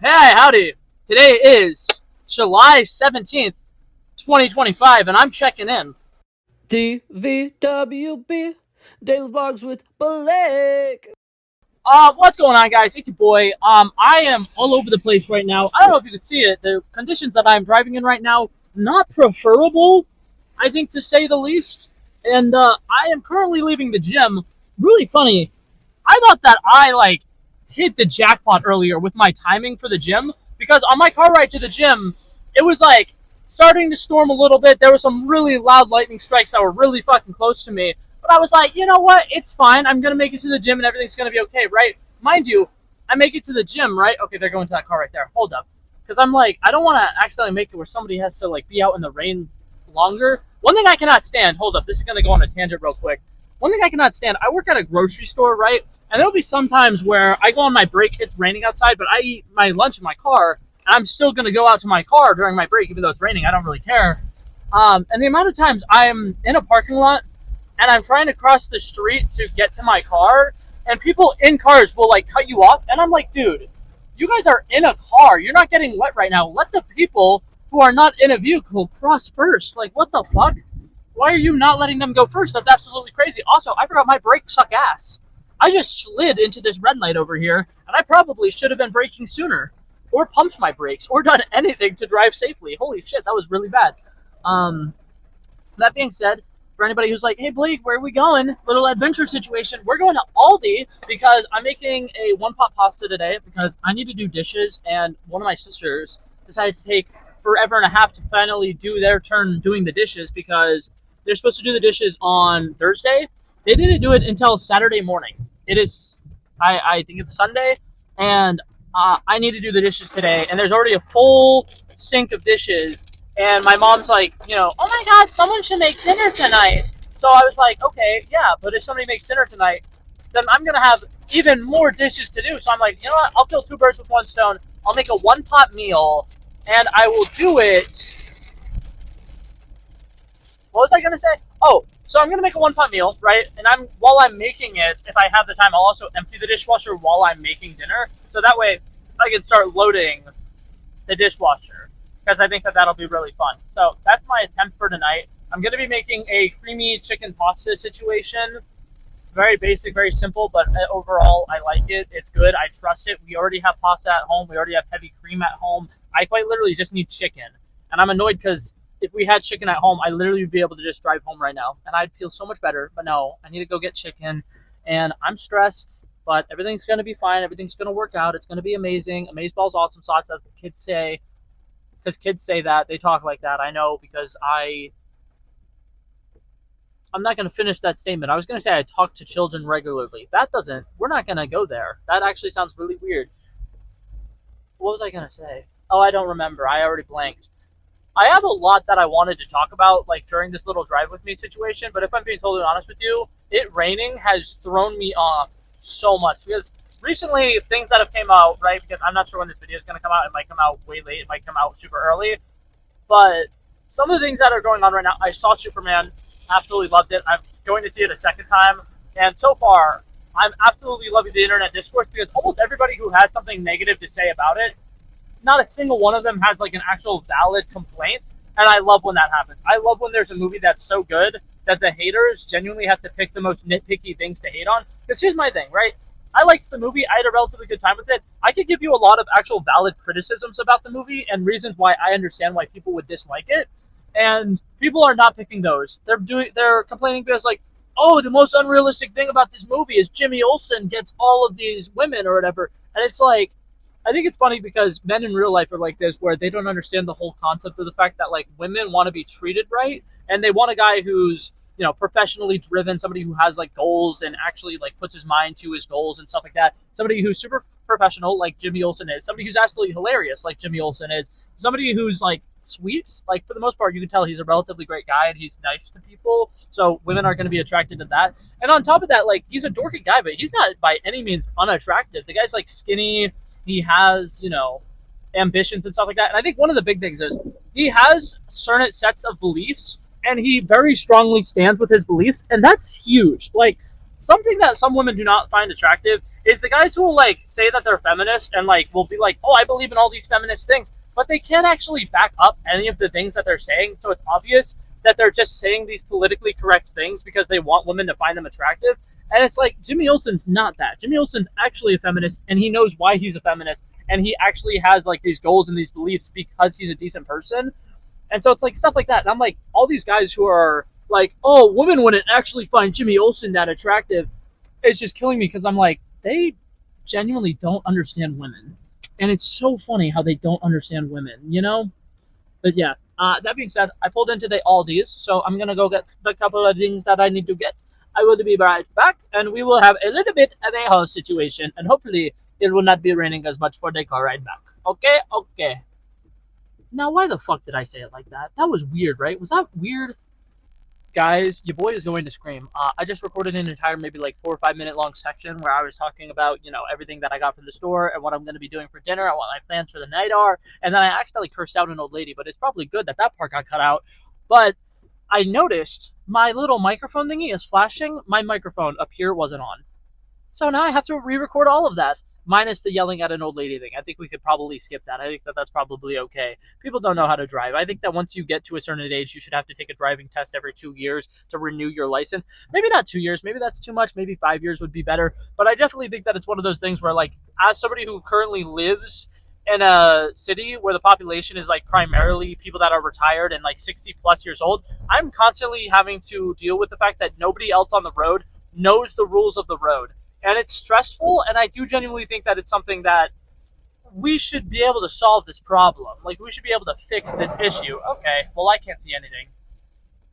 Hey, howdy. Today is July 17th, 2025, and I'm checking in. DVWB Daily Vlogs with Blake. What's going on, guys? It's your boy. I am all over the place right now. I don't know if you can see it. The conditions that I'm driving in right now, not preferable, I think, to say the least. And, I am currently leaving the gym. Really funny. I thought that hit the jackpot earlier with my timing for the gym because on my car ride to the gym, it was starting to storm a little bit. There were some really loud lightning strikes that were really fucking close to me. But I was like, you know what? It's fine. I'm gonna make it to the gym and everything's gonna be okay, right? Mind you, I make it to the gym, right? Okay, they're going to that car right there. Hold up, because I'm like, I don't want to accidentally make it where somebody has to be out in the rain longer. One thing I cannot stand. Hold up, this is gonna go on a tangent real quick. One thing I cannot stand. I work at a grocery store, right? And there'll be some times where I go on my break, it's raining outside, but I eat my lunch in my car, and I'm still going to go out to my car during my break, even though it's raining. I don't really care. And the amount of times I'm in a parking lot, and I'm trying to cross the street to get to my car, and people in cars will, cut you off, and I'm like, dude, you guys are in a car. You're not getting wet right now. Let the people who are not in a vehicle cross first. Like, what the fuck? Why are you not letting them go first? That's absolutely crazy. Also, I forgot my brakes suck ass. I just slid into this red light over here, and I probably should have been braking sooner, or pumped my brakes, or done anything to drive safely. Holy shit, that was really bad. Um, that being said, for anybody who's like, hey Blake, where are we going? Little adventure situation. We're going to Aldi because I'm making a one pot pasta today because I need to do dishes, and one of my sisters decided to take forever and a half to finally do their turn doing the dishes because they're supposed to do the dishes on Thursday. They didn't do it until Saturday morning. It is, I think it's Sunday, and I need to do the dishes today. And there's already a full sink of dishes. And my mom's like, oh my God, someone should make dinner tonight. So I was like, okay, yeah, but if somebody makes dinner tonight, then I'm going to have even more dishes to do. So I'm like, you know what? I'll kill two birds with one stone. I'll make a one pot meal, and I will do it. What was I going to say? Oh, so I'm gonna make a one-pot meal, right? And while I'm making it, if I have the time, I'll also empty the dishwasher while I'm making dinner, so that way I can start loading the dishwasher because I think that that'll be really fun. So that's my attempt for tonight. I'm gonna be making a creamy chicken pasta situation. It's very basic, very simple, but overall I like it. It's good. I trust it. We already have pasta at home. We already have heavy cream at home. I quite literally just need chicken, and I'm annoyed because if we had chicken at home, I'd literally be able to just drive home right now, and I'd feel so much better. But no, I need to go get chicken, and I'm stressed, but everything's going to be fine. Everything's going to work out. It's going to be amazing. Amazeballs awesome sauce, as the kids say, because kids say that. They talk like that. I know because I'm not going to finish that statement. I was going to say I talk to children regularly. We're not going to go there. That actually sounds really weird. What was I going to say? Oh, I don't remember. I already blanked. I have a lot that I wanted to talk about, during this little drive with me situation, but if I'm being totally honest with you, it raining has thrown me off so much, because recently things that have came out, right, because I'm not sure when this video is going to come out. It might come out way late, it might come out super early, but some of the things that are going on right now, I saw Superman, absolutely loved it. I'm going to see it a second time, and so far, I'm absolutely loving the internet discourse, because almost everybody who has something negative to say about it, not a single one of them has an actual valid complaint, and I love when that happens. I love when there's a movie that's so good that the haters genuinely have to pick the most nitpicky things to hate on. Because here's my thing, right? I liked the movie. I had a relatively good time with it. I could give you a lot of actual valid criticisms about the movie and reasons why I understand why people would dislike it, and people are not picking those. They're complaining because oh, the most unrealistic thing about this movie is Jimmy Olsen gets all of these women or whatever, and it's like, I think it's funny because men in real life are like this, where they don't understand the whole concept of the fact that women want to be treated right, and they want a guy who's professionally driven, somebody who has goals and actually puts his mind to his goals and stuff like that. Somebody who's super professional, like Jimmy Olsen is. Somebody who's absolutely hilarious, like Jimmy Olsen is. Somebody who's sweet, for the most part, you can tell he's a relatively great guy and he's nice to people. So women are going to be attracted to that. And on top of that, he's a dorky guy, but he's not by any means unattractive. The guy's skinny. He has, ambitions and stuff like that. And I think one of the big things is he has certain sets of beliefs, and he very strongly stands with his beliefs, and that's huge. Something that some women do not find attractive is the guys who will like say that they're feminist and like will be like, oh, I believe in all these feminist things, but they can't actually back up any of the things that they're saying. So it's obvious that they're just saying these politically correct things because they want women to find them attractive. And it's like Jimmy Olsen's not that. Jimmy Olsen's actually a feminist, and he knows why he's a feminist, and he actually has like these goals and these beliefs because he's a decent person. And so it's like stuff like that. And I'm like, all these guys who are like, oh, women wouldn't actually find Jimmy Olsen that attractive, it's just killing me because I'm like, they genuinely don't understand women. And it's so funny how they don't understand women, you know? But yeah, that being said, I pulled into the Aldi's, so I'm gonna go get the couple of things that I need to get. I will be right back, and we will have a little bit of a house situation, and hopefully it will not be raining as much for the car ride back. Okay, okay. Now, why the fuck did I say it like that? That was weird, right? Was that weird? Guys, your boy is going to scream. I just recorded an entire maybe like 4 or 5 minute long section where I was talking about, you know, everything that I got from the store and what I'm going to be doing for dinner and what my plans for the night are. And then I accidentally cursed out an old lady, but it's probably good that that part got cut out. But I noticed my little microphone thingy is flashing. My microphone up here wasn't on. So now I have to re-record all of that, minus the yelling at an old lady thing. I think we could probably skip that. I think that that's probably okay. People don't know how to drive. I think that once you get to a certain age, you should have to take a driving test every 2 years to renew your license. Maybe not 2 years. Maybe that's too much. Maybe 5 years would be better. But I definitely think that it's one of those things where, like, as somebody who currently lives in a city where the population is like primarily people that are retired and like 60 plus years old, I'm constantly having to deal with the fact that nobody else on the road knows the rules of the road. And it's stressful, and I do genuinely think that it's something that we should be able to solve this problem. Like, we should be able to fix this issue. Okay, well, I can't see anything.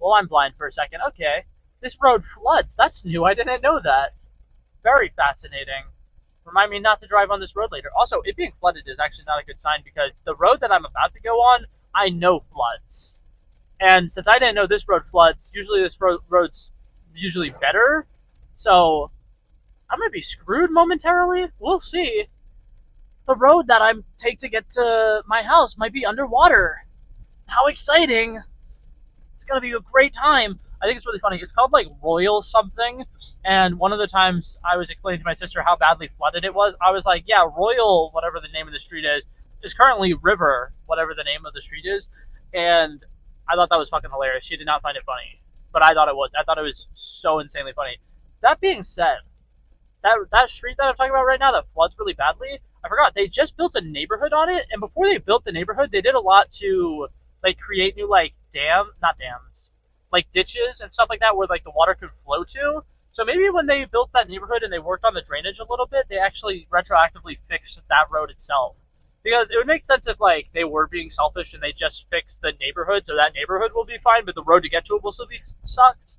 Well, I'm blind for a second. Okay, this road floods. That's new. I didn't know that. Very fascinating. Remind me not to drive on this road later. Also, it being flooded is actually not a good sign because the road that I'm about to go on, I know floods. And since I didn't know this road floods, usually this road's usually better. So I might be screwed momentarily. We'll see. The road that I take to get to my house might be underwater. How exciting. It's going to be a great time. I think it's really funny. It's called like Royal something. And one of the times I was explaining to my sister how badly flooded it was, I was like, yeah, Royal, whatever the name of the street is currently River, whatever the name of the street is. And I thought that was fucking hilarious. She did not find it funny. But I thought it was. I thought it was so insanely funny. That being said, that street that I'm talking about right now that floods really badly, I forgot, they just built a neighborhood on it, and before they built the neighborhood, they did a lot to like create new like not dams, like ditches and stuff like that where like the water could flow to. So maybe when they built that neighborhood and they worked on the drainage a little bit, they actually retroactively fixed that road itself. Because it would make sense if like they were being selfish and they just fixed the neighborhood, so that neighborhood will be fine, but the road to get to it will still be sucked.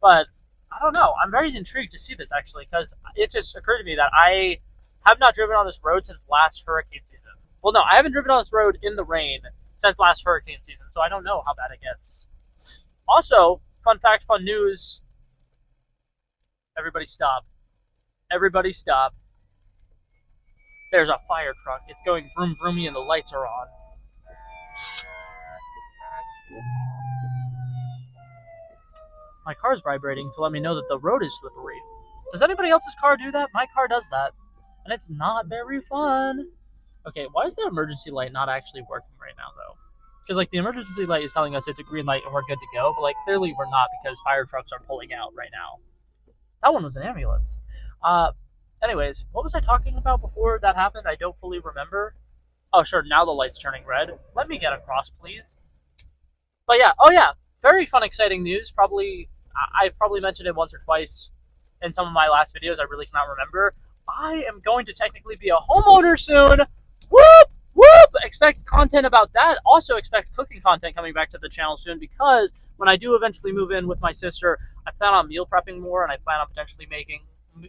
But I don't know. I'm very intrigued to see this actually, because it just occurred to me that I have not driven on this road since last hurricane season. Well, no, I haven't driven on this road in the rain since last hurricane season, so I don't know how bad it gets. Also, fun fact, fun news. Everybody stop. Everybody stop. There's a fire truck. It's going vroom vroomy and the lights are on. My car's vibrating to let me know that the road is slippery. Does anybody else's car do that? My car does that. And it's not very fun. Okay, why is the emergency light not actually working right now, though? Because, like, the emergency light is telling us it's a green light and we're good to go, but, like, clearly we're not because fire trucks are pulling out right now. That one was an ambulance. Anyways, what was I talking about before that happened? I don't fully remember. Oh, sure, now the light's turning red. Let me get across, please. But yeah, oh yeah, very fun, exciting news. Probably, I've probably mentioned it once or twice in some of my last videos. I really cannot remember. I am going to technically be a homeowner soon. Whoop! Whoop! Expect content about that. Also expect cooking content coming back to the channel soon, because when I do eventually move in with my sister, I plan on meal prepping more, and I plan on potentially making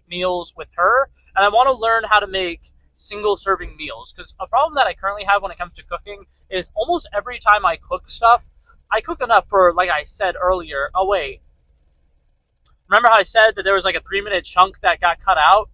meals with her. And I want to learn how to make single serving meals, because a problem that I currently have when it comes to cooking is almost every time I cook stuff, I cook enough for, like I said earlier. Oh wait, remember how I said that there was like a 3-minute chunk that got cut out?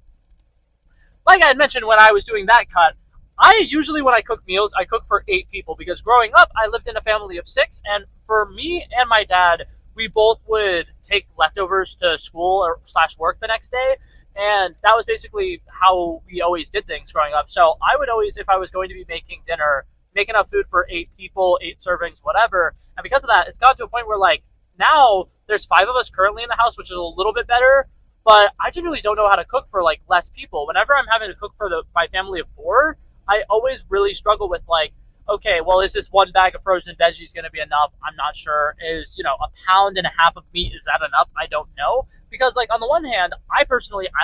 Like I had mentioned when I was doing that cut, I usually, when I cook meals, I cook for 8 people, because growing up, I lived in a family of 6, and for me and my dad, we both would take leftovers to school or /work the next day, And that was basically how we always did things growing up. So I would always, if I was going to be making dinner, make enough food for 8 people, 8 servings, whatever. And because of that, it's gotten to a point where like now there's 5 of us currently in the house, which is a little bit better. But I generally don't know how to cook for like less people. Whenever I'm having to cook for my family of 4, I always really struggle with like, okay, well, is this one bag of frozen veggies going to be enough? I'm not sure. Is, a pound and a half of meat, is that enough? I don't know. Because like on the one hand, I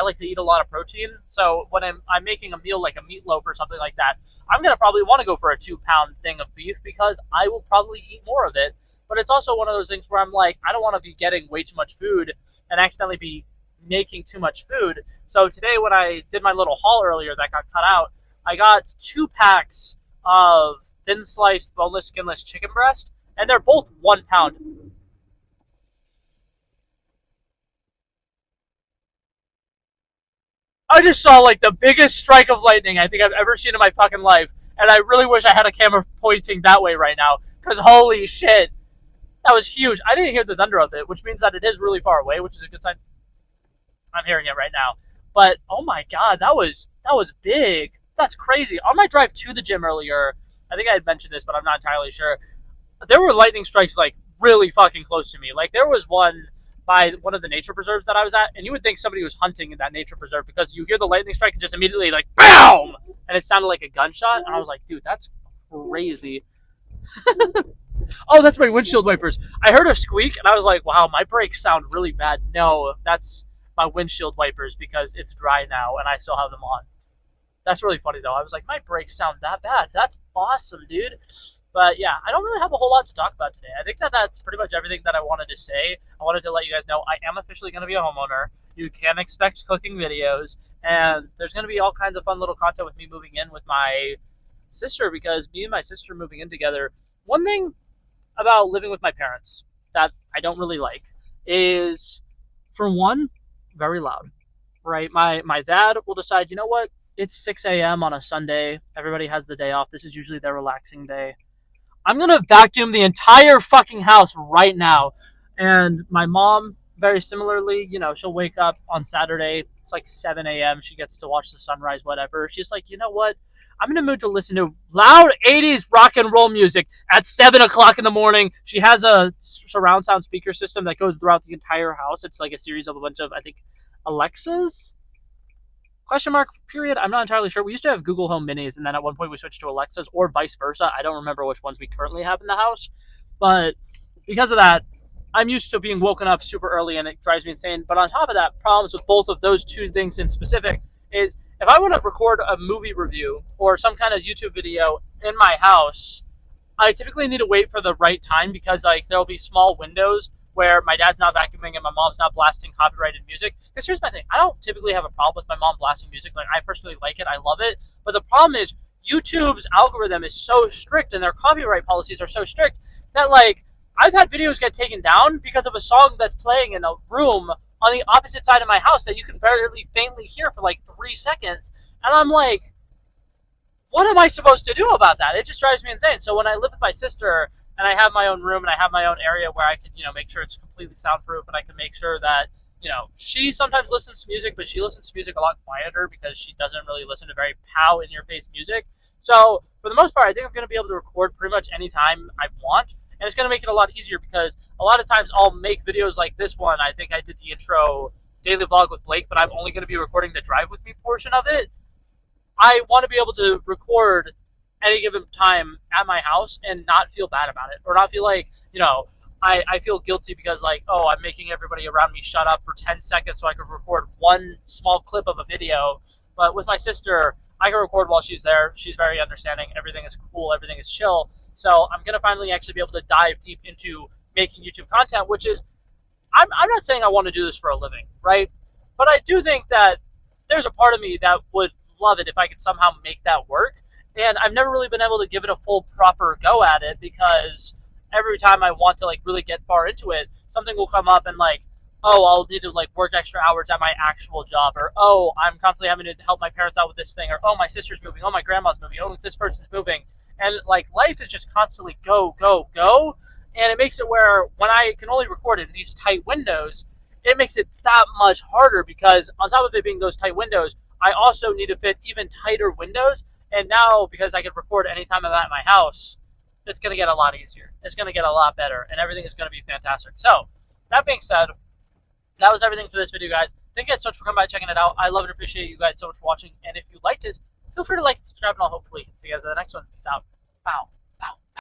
like to eat a lot of protein. So when I'm making a meal like a meatloaf or something like that, I'm going to probably want to go for a 2 pound thing of beef because I will probably eat more of it. But it's also one of those things where I'm like, I don't want to be getting way too much food and accidentally be making too much food. So today when I did my little haul earlier that got cut out, I got 2 packs of thin sliced boneless skinless chicken breast, and they're both 1 pound. I just saw like the biggest strike of lightning I think I've ever seen in my fucking life, and I really wish I had a camera pointing that way right now, because holy shit, that was huge. I didn't hear the thunder of it, which means that it is really far away, which is a good sign. I'm hearing it right now. But oh my god, that was big. That's crazy. On my drive to the gym earlier, I think I had mentioned this, but I'm not entirely sure. There were lightning strikes like really fucking close to me. Like there was one by one of the nature preserves that I was at, and you would think somebody was hunting in that nature preserve because you hear the lightning strike and just immediately like BAM! And it sounded like a gunshot, and I was like, dude, that's crazy. Oh, that's my windshield wipers. I heard a squeak, and I was like, wow, my brakes sound really bad. No, that's my windshield wipers because it's dry now, and I still have them on. That's really funny, though. I was like, my brakes sound that bad. That's awesome, dude. But yeah, I don't really have a whole lot to talk about today. I think that that's pretty much everything that I wanted to say. I wanted to let you guys know I am officially going to be a homeowner. You can expect cooking videos, and there's going to be all kinds of fun little content with me moving in with my sister, because me and my sister moving in together, one thing about living with my parents that I don't really like is, for one, very loud, right? My dad will decide, you know what? It's 6 a.m. on a Sunday. Everybody has the day off. This is usually their relaxing day. I'm going to vacuum the entire fucking house right now. And my mom, very similarly, she'll wake up on Saturday. It's like 7 a.m. She gets to watch the sunrise, whatever. She's like, you know what? I'm in the mood to listen to loud 80s rock and roll music at 7 o'clock in the morning. She has a surround sound speaker system that goes throughout the entire house. It's like a series of a bunch of, I think, Alexas? Question mark, period. I'm not entirely sure. We used to have Google Home Minis, and then at one point we switched to Alexas, or vice versa. I don't remember which ones we currently have in the house. But because of that, I'm used to being woken up super early, and it drives me insane. But on top of that, problems with both of those two things in specific is if I want to record a movie review or some kind of YouTube video in my house, I typically need to wait for the right time, because like there'll be small windows where my dad's not vacuuming and my mom's not blasting copyrighted music. Because here's my thing. I don't typically have a problem with my mom blasting music. Like, I personally like it. I love it. But the problem is YouTube's algorithm is so strict and their copyright policies are so strict that, like, I've had videos get taken down because of a song that's playing in a room on the opposite side of my house that you can barely faintly hear for like 3 seconds. And I'm like, what am I supposed to do about that? It just drives me insane. So when I live with my sister and I have my own room and I have my own area where I can, make sure it's completely soundproof, and I can make sure that, she sometimes listens to music, but she listens to music a lot quieter because she doesn't really listen to very in-your-face music. So for the most part, I think I'm going to be able to record pretty much any time I want. And it's going to make it a lot easier because a lot of times I'll make videos like this one. I think I did the intro daily vlog with Blake, but I'm only going to be recording the drive with me portion of it. I want to be able to record any given time at my house and not feel bad about it, or not feel like, I feel guilty because like, oh, I'm making everybody around me shut up for 10 seconds so I can record one small clip of a video. But with my sister, I can record while she's there. She's very understanding. Everything is cool. Everything is chill. So I'm going to finally actually be able to dive deep into making YouTube content, which is, I'm not saying I want to do this for a living, right? But I do think that there's a part of me that would love it if I could somehow make that work. And I've never really been able to give it a full proper go at it, because every time I want to like really get far into it, something will come up and like, oh, I'll need to like work extra hours at my actual job, or oh, I'm constantly having to help my parents out with this thing, or oh, my sister's moving, oh, my grandma's moving, oh, this person's moving. And like life is just constantly go, go, go. And it makes it where when I can only record in these tight windows, it makes it that much harder because on top of it being those tight windows, I also need to fit even tighter windows. And now, because I can record anytime I'm at my house, it's going to get a lot easier. It's going to get a lot better, and everything is going to be fantastic. So, that being said, that was everything for this video, guys. Thank you guys so much for coming by and checking it out. I love and appreciate you guys so much for watching. And if you liked it, feel free to like and subscribe, and I'll hopefully see you guys in the next one. Peace out. Bow.